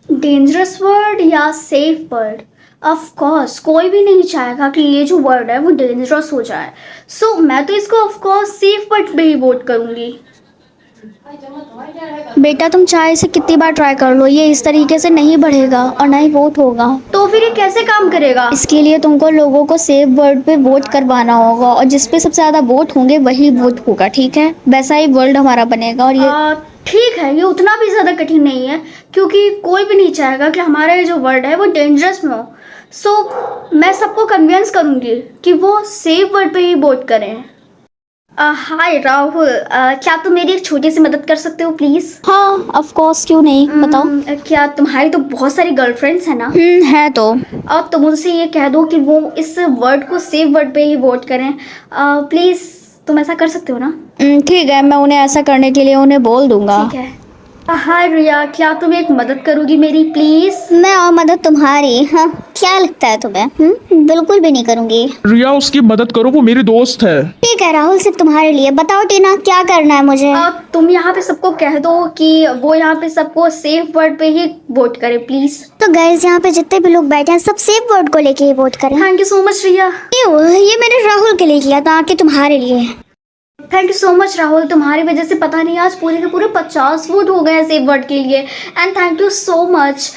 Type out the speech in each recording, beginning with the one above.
Dangerous word या safe word? Of course कोई भी नहीं चाहेगा कि ये जो वर्ड है वो डेंजरस हो जाए। सो मैं तो इसको ऑफ कोर्स सेफ वर्ड पे ही वोट करूंगी। बेटा तुम चाहे इसे कितनी बार ट्राई कर लो, ये इस तरीके से नहीं बढ़ेगा और ना ही वोट होगा। तो फिर ये कैसे काम करेगा? इसके लिए तुमको लोगों को सेफ वर्ड पे वोट करवाना होगा और जिस पे सबसे ज़्यादा वोट होंगे वही वोट होगा, ठीक है? वैसा ही वर्ल्ड हमारा बनेगा। और ये ठीक है, ये उतना भी ज़्यादा कठिन नहीं है क्योंकि कोई भी नहीं चाहेगा कि हमारा ये जो वर्ड है वो डेंजरस में हो। सो मैं सबको कन्विंस करूंगी कि वो सेफ वर्ड पे ही वोट करें। हाय राहुल, क्या तुम मेरी एक छोटी सी मदद कर सकते हो प्लीज़? हाँ ऑफ कोर्स, क्यों नहीं, बताओ। क्या तुम्हारी तो बहुत सारी गर्लफ्रेंड्स हैं ना? है तो। और तुम उनसे ये कह दो कि वो इस वर्ड को सेफ वर्ड पे ही वोट करें। प्लीज़ तुम ऐसा कर सकते हो ना? ठीक है, मैं उन्हें ऐसा करने के लिए उन्हें बोल दूंगा। ठीक है। हाय रिया, क्या तुम एक मदद करोगी मेरी प्लीज़? मैं और मदद तुम्हारी? हाँ, क्या लगता है तुम्हें? बिल्कुल भी नहीं करूंगी। रिया उसकी मदद करो, वो मेरी दोस्त है। ठीक है राहुल, सिर्फ तुम्हारे लिए। बताओ टीना, क्या करना है मुझे? तुम यहाँ पे सबको कह दो कि वो यहाँ पे सबको सेफ वर्ड पे ही वोट करे प्लीज। तो गाइस, यहाँ पे जितने भी लोग बैठे हैं सब सेफ वर्ड को लेके ही वोट करें। थैंक यू सो मच रिया। ये मैंने राहुल के लिए किया था कि तुम्हारे लिए। Thank you so much Rahul, तुम्हारी वजह से पता नहीं आज पूरे के पूरे 50 वोट हो गए हैं सेफ वर्ड के लिए। And thank you so much.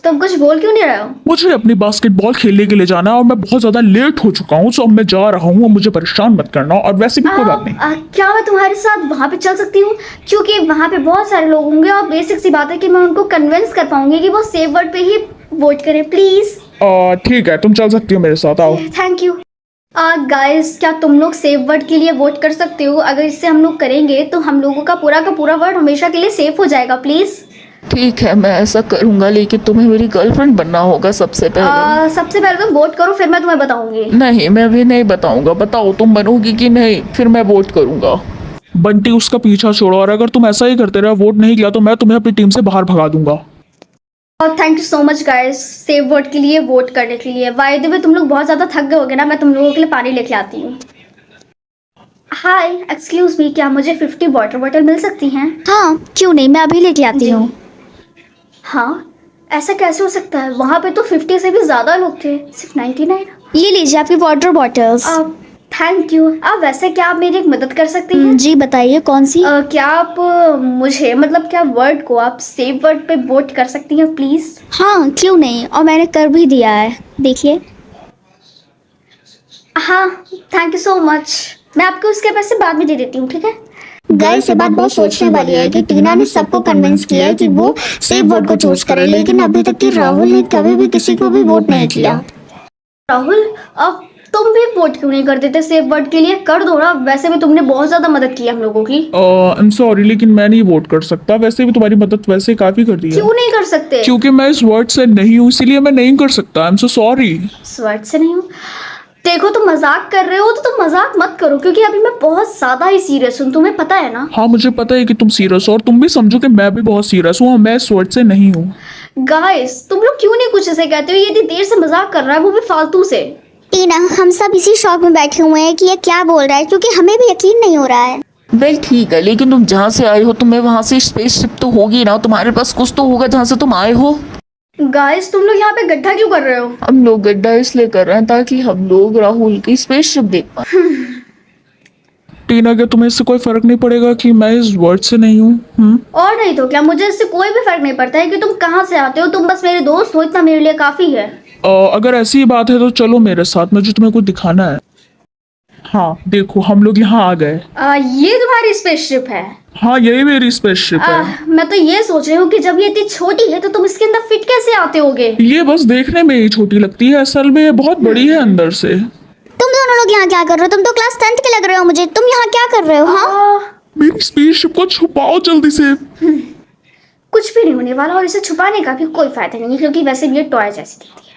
तुम कुछ बोल क्यों नहीं रहे हो? मुझे अपनी बास्केटबॉल खेलने के लिए जाना है और मैं बहुत ज्यादा लेट हो चुका हूँ, सो अब मैं जा रहा हूँ। मुझे परेशान मत करना, और वैसे भी कोई बात नहीं। क्या मैं तुम्हारे साथ वहाँ पे चल सकती हूँ? क्योंकि वहाँ पे बहुत सारे लोग होंगे और बेसिक सी बात है कि मैं उनको कन्विंस कर पाऊंगी कि वो सेफ वर्ड पे ही वोट करें प्लीज। ठीक है, तुम चल सकती हो मेरे साथ, आओ। Thank you. गाइस, क्या तुम लोग सेफ वर्ड के लिए वोट कर सकते हो? अगर इससे हम लोग करेंगे तो हम लोगों का पूरा वर्ड हमेशा के लिए सेफ हो जाएगा प्लीज। ठीक है, मैं ऐसा करूंगा, लेकिन तुम्हें मेरी गर्लफ्रेंड बनना होगा सबसे पहले। सबसे पहले तुम वोट करो, फिर मैं तुम्हें बताऊंगी। नहीं, मैं अभी नहीं बताऊंगा। बताओ तुम बनोगी कि नहीं, फिर मैं वोट करूंगा। बंटी, उसका पीछा छोड़ो, और अगर तुम ऐसा ही करते रहे, वोट नहीं किया, तो मैं तुम्हें अपनी टीम से बाहर भगा दूंगा। और thank you so much guys safe word के लिए वोट करने के लिए। बाय द वे, तुम लोग बहुत ज़्यादा थक गए होगे ना, मैं तुम लोगों के लिए पानी लेके आती हूँ। हाय एक्सक्यूज मी, क्या मुझे 50 वाटर बॉटल मिल सकती हैं? हाँ क्यों नहीं, मैं अभी लेके आती हूँ। हाँ, ऐसा कैसे हो सकता है? वहाँ पे तो 50 से भी ज़्यादा लोग थे, सिर्फ 99। ये लीजिए आपकी वाटर बॉटल्स। Thank you. वैसे क्या आप मेरी एक मदद कर सकती हैं? जी बताइए, कौन सी? क्या आप मुझे मतलब क्या वर्ड को आप सेफ वर्ड पे वोट कर सकती हैं प्लीज? हाँ क्यों नहीं, और मैंने कर भी दिया है, देखिए। हाँ थैंक यू सो मच। मैं आपको उसके पैसे बाद में दे देती हूँ, ठीक है? गाइस, ये बात बहुत सोचने वाली है कि टीना ने सबको कन्विंस किया है कि वो सेफ वर्ड को चूज करे, लेकिन अभी तक कि राहुल ने कभी भी किसी को भी वोट नहीं किया। राहुल, अब तुम भी वोट क्यों नहीं कर देते सेफ वर्ड के लिए? कर दो ना, वैसे भी तुमने बहुत ज्यादा मदद की हम लोगों की। आई एम सॉरी, लेकिन मैं नहीं वोट कर सकता। वैसे भी तुम्हारी मदद वैसे काफी कर दी है। क्यों नहीं कर सकते? क्योंकि मैं इस वर्ड से नहीं हूँ, इसीलिए मैं नहीं कर सकता। I am so sorry. इस वर्ड से नहीं हूँ? देखो, तुम मजाक कर रहे हो तो तुम मजाक मत करो, क्योंकि अभी मैं बहुत ज्यादा ही सीरियस हूँ, तुम्हें पता है ना? हाँ मुझे पता है कि तुम सीरियस हो, और तुम भी समझो कि मैं भी बहुत सीरियस हूँ, और मैं इस वर्ड से नहीं हूँ। गाइस, तुम लोग क्यों नहीं कुछ ऐसे कहते हो? ये इतनी देर से मजाक कर रहा है, वो भी फालतू से। टीना, हम सब इसी शौक में बैठे हुए हैं कि ये क्या बोल रहा है, क्योंकि हमें भी यकीन नहीं हो रहा है। वेल ठीक है, लेकिन तुम जहाँ से आए हो, तुम्हें वहाँ से स्पेसशिप तो होगी ना, तुम्हारे पास कुछ तो होगा जहाँ से तुम आए हो। गाइस, तुम लोग यहाँ पे गड्ढा क्यों कर रहे हो? हम लोग गड्ढा इसलिए कर रहे हैं ताकि हम लोग राहुल की स्पेसशिप देख पाए। टीना, क्या तुम्हें इससे कोई फर्क नहीं पड़ेगा कि मैं इस वर्ड से नहीं हूँ? और नहीं तो क्या, मुझे इससे कोई भी फर्क नहीं पड़ता है कि तुम कहाँ से आते हो। तुम बस मेरे दोस्त हो, इतना मेरे लिए काफी है। अगर ऐसी बात है तो चलो मेरे साथ, मुझे तुम्हें कुछ दिखाना है। हाँ देखो, हम लोग यहाँ आ गए। ये तुम्हारी स्पेसशिप है? हाँ, यही मेरी स्पेसशिप है। मैं तो ये सोच रही हूँ कि जब ये इतनी छोटी है तो तुम इसके अंदर फिट कैसे आते होगे? ये बस देखने में ही छोटी लगती है, असल में ये बहुत बड़ी है अंदर से। तुम दोनों लोग यहाँ क्या कर रहे हो? तुम तो क्लास 10th के लग रहे हो मुझे। तुम यहाँ क्या कर रहे हो? हाँ, मेरी स्पेसशिप को छुपाओ जल्दी से। कुछ भी नहीं होने वाला, और इसे छुपाने का भी कोई फायदा नहीं है, क्योंकि वैसे भी ये टॉय जैसी दिखती है।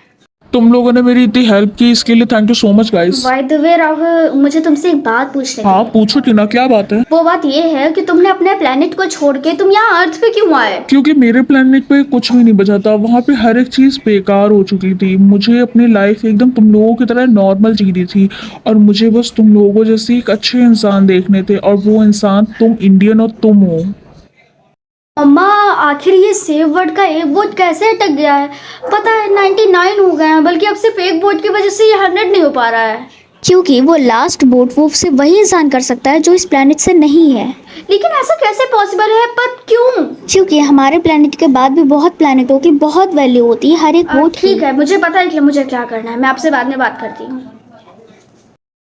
तुम लोगों ने मेरी इतनी हेल्प की, इसके लिए thank you so much guys. By the way Rahul, मुझे तुमसे एक बात पूछनी हाँ थी। पूछो टीना, क्या बात है? वो बात ये है कि तुमने अपने प्लेनेट को छोड़ के तुम यहाँ अर्थ पे क्यों आए? क्योंकि मेरे प्लेनेट पे कुछ भी नहीं बचा था, वहाँ पे हर एक चीज़ बेकार हो चुकी थी। मुझे अपनी लाइफ एकदम तुम लोगों की तरह नॉर्मल जीनी थी, और मुझे बस तुम लोगों जैसे एक अच्छे इंसान देखने थे, और वो इंसान तुम इंडियन और तुम हो। अम्मा, आखिर ये सेव वर्ड का एक वोट कैसे अटक गया है? पता है 99 हो गए हैं, बल्कि अब सिर्फ एक वोट की वजह से ये 100 नहीं हो पा रहा है। क्योंकि वो लास्ट वोट वो सिर्फ वही इंसान कर सकता है जो इस प्लेनेट से नहीं है। लेकिन ऐसा कैसे पॉसिबल है? पर क्यों? क्योंकि हमारे प्लेनेट के बाद भी बहुत प्लेनेटों की बहुत वैल्यू होती है हर एक वोट की। ठीक है, मुझे पता है कि मुझे क्या करना है। मैं आपसे बाद में बात करती हूँ।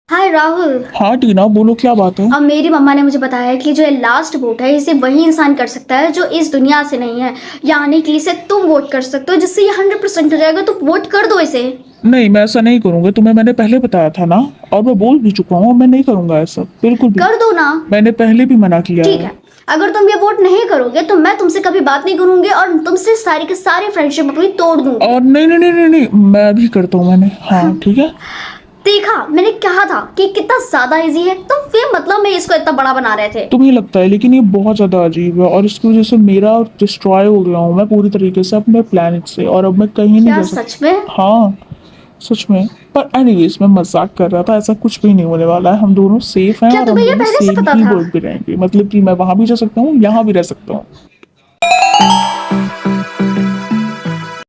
हाय राहुल। हाँ टीना, बोलो क्या बात है? अब मेरी मम्मा ने मुझे बताया है कि जो लास्ट वोट है इसे वही इंसान कर सकता है जो इस दुनिया से नहीं है, यानी कि इसे तुम वोट कर सकते हो, जिससे ये 100% हो जाएगा। तो वोट कर दो इसे। नहीं, मैं ऐसा नहीं करूंगा। तुम्हें मैंने पहले बताया था ना, और मैं बोल भी चुका हूँ, मैं नहीं करूंगा ऐसा, बिल्कुल भी। कर दो ना। मैंने पहले भी मना किया ठीक है, अगर तुम ये वोट नहीं करोगे तो मैं तुमसे कभी बात नहीं करूंगी और तुमसे सारी की सारी फ्रेंडशिप अपनी तोड़ दूंगी। और नहीं नहीं नहीं नहीं नहीं, मैं भी करता हूँ मैंने। हाँ ठीक है। देखा, मैंने कहा था कि कितना ज्यादा इजी है। तुम फिर मतलब में इसको इतना बड़ा बना रहे थे। तुम्हें लगता है, लेकिन ये बहुत ज्यादा अजीब है, और इसकी वजह से मेरा डिस्ट्रॉय हो गया हूँ मैं पूरी तरीके से अपने प्लेनेट से, और अब मैं कहीं नहीं क्या जा सकता। सच में? हाँ सच में। पर एनीवेज मैं मजाक कर रहा था, ऐसा कुछ भी नहीं होने वाला है। हम दोनों सेफ हैं क्या और हम तुम्हें ये दोनों पहले से सेम पता ही था? वर्ल्ड पे रहेंगे। मतलब कि मैं वहां भी जा सकता हूँ, यहाँ भी रह सकता हूँ।